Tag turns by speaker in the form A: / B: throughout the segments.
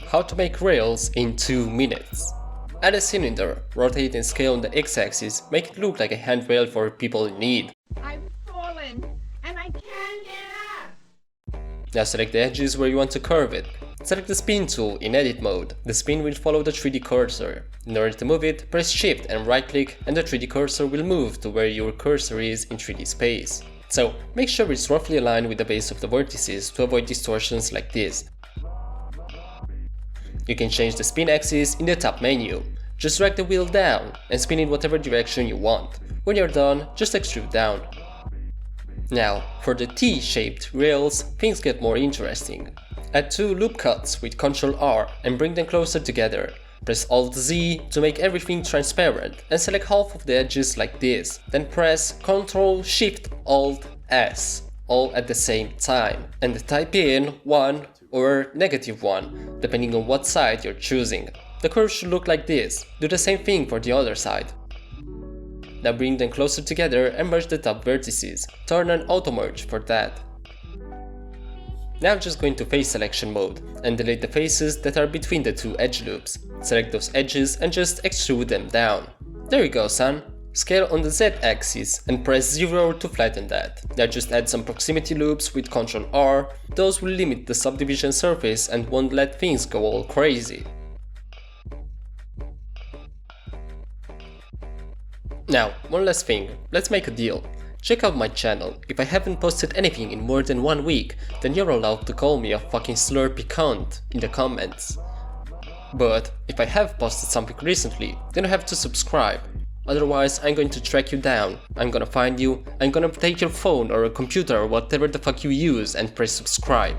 A: How to make rails in 2 minutes. Add a cylinder, rotate and scale on the x-axis, make it look like a handrail for people in need.
B: I've fallen and I can't get up.
A: Now select the edges where you want to curve it. Select the spin tool in edit mode. The spin will follow the 3D cursor. In order to move it, press shift and right click and the 3D cursor will move to where your cursor is in 3D space. So make sure it's roughly aligned with the base of the vertices to avoid distortions like this. You can change the spin axis in the top menu. Just drag the wheel down and spin in whatever direction you want. When you're done, just extrude down. Now, for the T-shaped rails, things get more interesting. Add 2 loop cuts with Ctrl R and bring them closer together. Press Alt Z to make everything transparent and select half of the edges like this. Then press Ctrl Shift Alt S, all at the same time, and type in 1 or -1, depending on what side you're choosing. The curve should look like this. Do the same thing for the other side. Now bring them closer together and merge the top vertices. Turn on auto merge for that. Now just go into face selection mode and delete the faces that are between the 2 edge loops. Select those edges and just extrude them down. There you go, son. Scale on the Z axis and press 0 to flatten that. Now just add some proximity loops with Ctrl R. Those will limit the subdivision surface and won't let things go all crazy. Now, one last thing, let's make a deal. Check out my channel. If I haven't posted anything in more than 1 week, then you're allowed to call me a fucking slurpy cunt in the comments. But if I have posted something recently, then you have to subscribe. Otherwise, I'm going to track you down. I'm gonna find you, I'm gonna take your phone or a computer or whatever the fuck you use and press subscribe.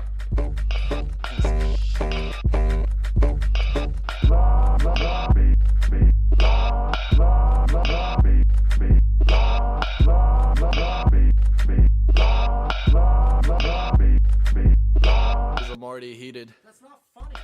C: I'm already heated.
D: That's not funny.